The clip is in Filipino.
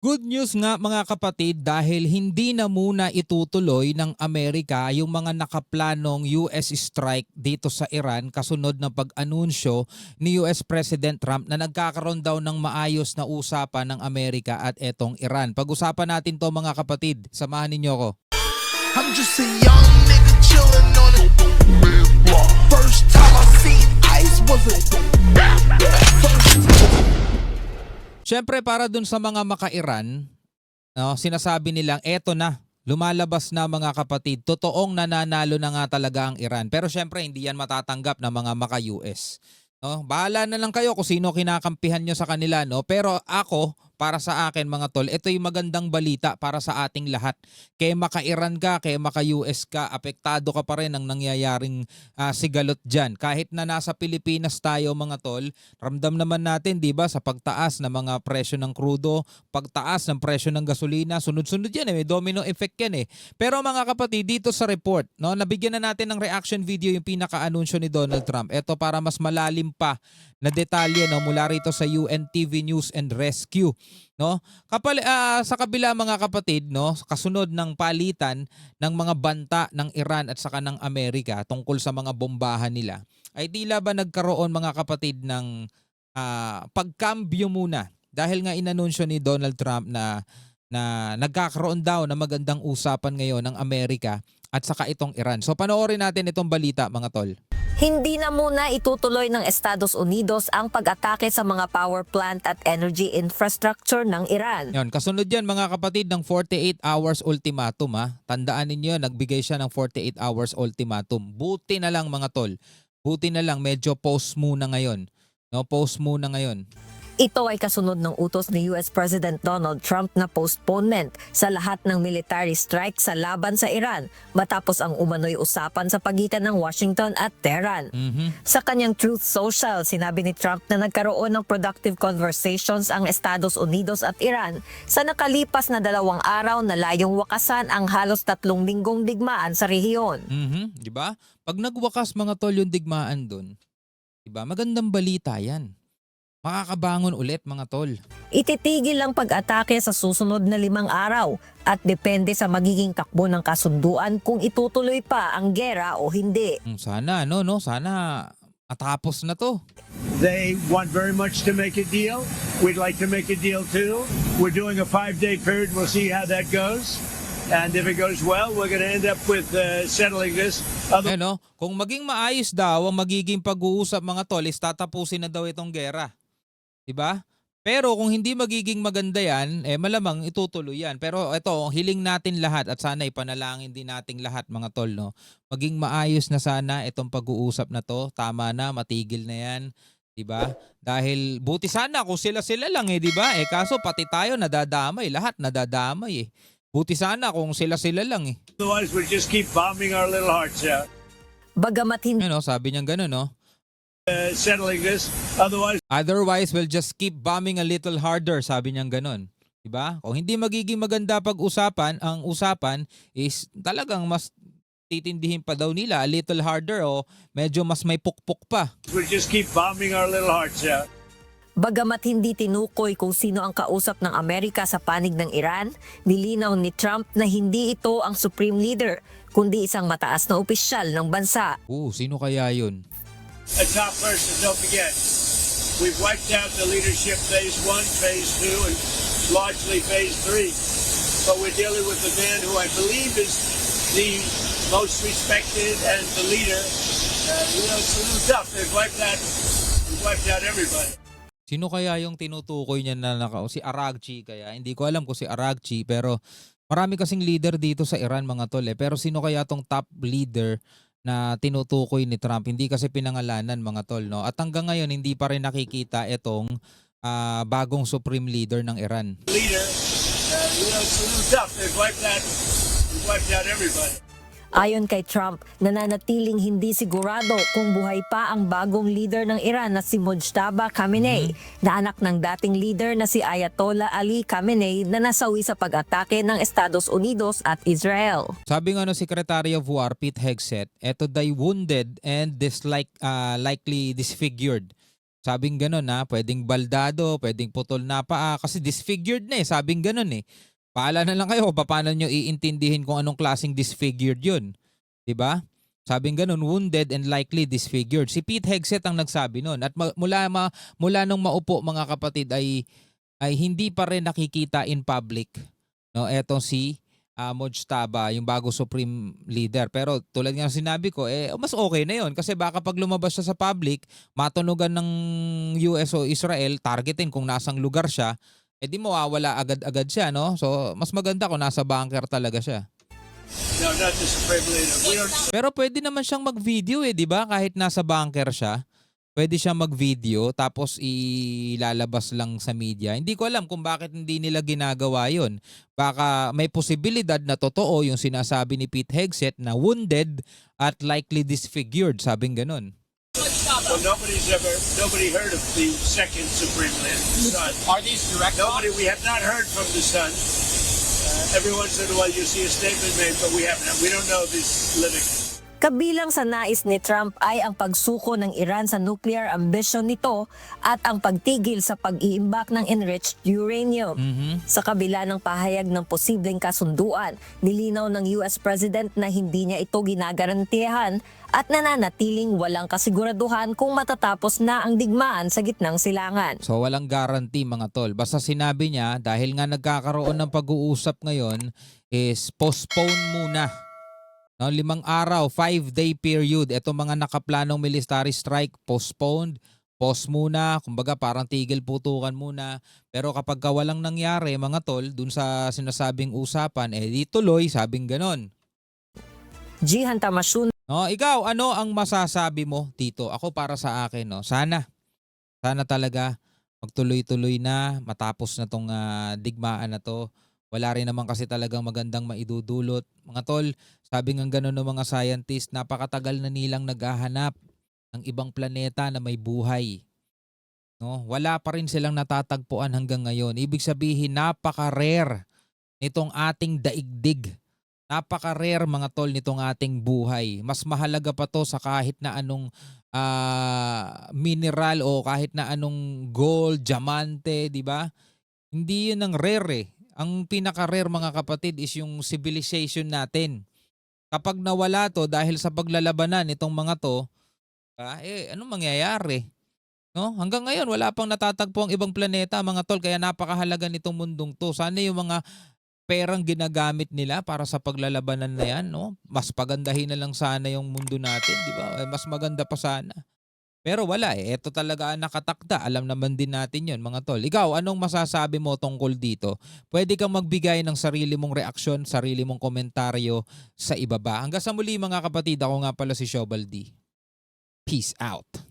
Good news nga mga kapatid dahil hindi na muna itutuloy ng Amerika yung mga nakaplanong US strike dito sa Iran kasunod ng pag-anunsyo ni US President Trump na nagkakaroon daw ng maayos na usapan ng Amerika at etong Iran. Pag-usapan natin to mga kapatid, samahan ninyo ko. I'm just a young nigga chillin' on it. First time I seen ice was a Siyempre para dun sa mga maka-Iran, no, sinasabi nilang eto na, lumalabas na mga kapatid, totoong nananalo na nga talaga ang Iran. Pero siyempre hindi yan matatanggap ng mga maka-US. No? Bahala na lang kayo kung sino kinakampihan nyo sa kanila. No? Pero ako, para sa akin mga tol, ito yung magandang balita para sa ating lahat. Kaya maka-Iran ka, kaya maka-US ka, apektado ka pa rin ng nangyayaring sigalot dyan. Kahit na nasa Pilipinas tayo mga tol, ramdam naman natin, di ba, sa pagtaas ng mga presyo ng krudo, pagtaas ng presyo ng gasolina, sunod-sunod yan may domino effect yan Pero mga kapatid, dito sa report, no, nabigyan na natin ng reaction video yung pinaka-anunsyo ni Donald Trump. Ito para mas malalim pa na detalye no, mula rito sa UNTV News and Rescue. No? Sa kabila mga kapatid, no, kasunod ng palitan ng mga banta ng Iran at saka ng Amerika tungkol sa mga bombahan nila, ay tila ba nagkaroon mga kapatid ng pagkambyo muna dahil nga inanunsyo ni Donald Trump na nagkakaroon daw na magandang usapan ngayon ng Amerika at saka itong Iran. So panoorin natin itong balita mga tol. Hindi na muna itutuloy ng Estados Unidos ang pag-atake sa mga power plant at energy infrastructure ng Iran. Yon, kasunod yan mga kapatid ng 48 hours ultimatum Tandaan ninyo, nagbigay siya ng 48 hours ultimatum. Buti na lang mga tol. Buti na lang medyo post muna ngayon. No, post muna ngayon. Ito ay kasunod ng utos ni US President Donald Trump na postponement sa lahat ng military strike sa laban sa Iran matapos ang umano'y usapan sa pagitan ng Washington at Tehran. Sa kanyang Truth Social, sinabi ni Trump na nagkaroon ng productive conversations ang Estados Unidos at Iran sa nakalipas na 2 araw na layong wakasan ang halos 3 linggong digmaan sa rehiyon. Di ba? Pag nagwakas mga tol yung digmaan doon, di ba? Magandang balita yan. Makakabangon ulit mga tol. Ititigil ang pag-atake sa susunod na 5 araw at depende sa magiging takbo ng kasunduan kung itutuloy pa ang gera o hindi. Sana sana matapos na to. They want very much to make a deal. We'd like to make a deal too. We're doing a 5-day period. We'll see how that goes. And if it goes well, we're going to end up with settling this. Kung maging maayos daw ang magiging pag-uusap mga tol, is tatapusin na daw itong gera. Diba? Pero kung hindi magiging maganda yan, malamang itutuloy yan. Pero ito, hiling natin lahat at sana ipanalangin din nating lahat mga tol. No? Maging maayos na sana itong pag-uusap na to. Tama na, matigil na yan. Diba? Dahil buti sana kung sila-sila lang diba? Kaso pati tayo nadadamay, lahat nadadamay Buti sana kung sila-sila lang Otherwise, we'll just keep bombing our little hearts out. Bagamat hindi sabi niya gano'n, no? Settling this. Otherwise, we'll just keep bombing a little harder, sabi niyang ganon. Diba? Kung hindi magiging maganda pag-usapan, ang usapan is talagang mas titindihin pa daw nila a little harder o medyo mas may pukpok pa. We'll just keep bombing our little hearts out. Bagamat hindi tinukoy kung sino ang kausap ng Amerika sa panig ng Iran, nilinaw ni Trump na hindi ito ang supreme leader, kundi isang mataas na opisyal ng bansa. Sino kaya yun? A top person, don't forget. We've wiped out the leadership phase 1, phase 2, and largely phase 3. But we're dealing with the man who I believe is the most respected and the leader. It's a little tough. We've wiped out everybody. Sino kaya yung tinutukoy niya na si Aragchi kaya? Hindi ko alam kung si Aragchi pero marami kasing leader dito sa Iran mga tol Pero sino kaya tong top leader na tinutukoy ni Trump? Hindi kasi pinangalanan mga tol no? At hanggang ngayon hindi pa rin nakikita itong bagong supreme leader ng Iran. Leader, it's a little tough. We've wiped out everybody. Ayon kay Trump, nananatiling hindi sigurado kung buhay pa ang bagong leader ng Iran na si Mojtaba Khamenei, na anak ng dating leader na si Ayatollah Ali Khamenei na nasawi sa pag-atake ng Estados Unidos at Israel. Sabi nga ng Secretary of War Pete Hegseth, eto day wounded and likely disfigured. Sabing ganun na, pwedeng baldado, pwedeng putol na paa kasi disfigured na eh, sabing ganun eh. Paala na lang kayo kung paano nyo iintindihin kung anong klaseng disfigured yun. 'Di ba? Sabing ganun, wounded and likely disfigured. Si Pete Hegseth ang nagsabi nun. At mula nung maupo mga kapatid ay hindi pa rin nakikita in public. No, etong si Mojtaba, yung bago Supreme Leader. Pero tulad nga ng sinabi ko, mas okay na yon kasi baka pag lumabas siya sa public, matunugan ng US o Israel, targetin kung nasang lugar siya, di mawawala agad-agad siya, no? So, mas maganda kung nasa bunker talaga siya. No, not the Supreme Leader. We don't. Pero pwede naman siyang mag-video di ba? Kahit nasa bunker siya. Pwede siyang mag-video tapos ilalabas lang sa media. Hindi ko alam kung bakit hindi nila ginagawa yun. Baka may posibilidad na totoo yung sinasabi ni Pete Hegseth na wounded at likely disfigured. Sabing ganun. Well, nobody heard of the second Supreme Leader, the son. Are these direct We have not heard from the son. Every once in a while you see a statement made, but we don't know this living. Kabilang sa nais ni Trump ay ang pagsuko ng Iran sa nuclear ambition nito at ang pagtigil sa pag-iimbak ng enriched uranium. Sa kabila ng pahayag ng posibleng kasunduan, nilinaw ng US President na hindi niya ito ginagarantiyahan at nananatiling walang kasiguraduhan kung matatapos na ang digmaan sa gitnang silangan. So walang guarantee mga tol. Basta sinabi niya dahil nga nagkakaroon ng pag-uusap ngayon is postpone muna. No, 5 araw, 5-day period. Ito mga nakaplanong military strike, postponed, pause muna, kumbaga parang tigil putukan muna. Pero kapag walang nangyari mga tol, dun sa sinasabing usapan, di tuloy, sabing ganon. Jihan Tamasyun. No, ikaw, ano ang masasabi mo dito? Ako para sa akin, no, sana talaga magtuloy-tuloy na, matapos na tong digmaan na to. Wala rin naman kasi talagang magandang maidudulot. Mga tol, sabi ng gano'n ng mga scientist, napakatagal na nilang naghahanap ng ibang planeta na may buhay. No? Wala pa rin silang natatagpuan hanggang ngayon. Ibig sabihin, napaka-rare nitong ating daigdig. Napaka-rare mga tol nitong ating buhay. Mas mahalaga pa to sa kahit na anong mineral o kahit na anong gold, diamante, di ba? Hindi yun ang rare eh. Ang pinaka-rare mga kapatid is yung civilization natin. Kapag nawala to dahil sa paglalabanan itong mga to, anong mangyayari? No? Hanggang ngayon wala pang natatagpo ang ibang planeta mga tol, kaya napakahalaga nitong mundong to. Sana yung mga perang ginagamit nila para sa paglalabanan na yan, no? Mas pagandahin na lang sana yung mundo natin, di ba? Mas maganda pa sana. Pero wala Ito talaga ang nakatakda. Alam naman din natin yun mga tol. Ikaw, anong masasabi mo tungkol dito? Pwede kang magbigay ng sarili mong reaksyon, sarili mong komentaryo sa ibaba. Hanggang sa muli mga kapatid, ako nga pala si Shobal D. Peace out.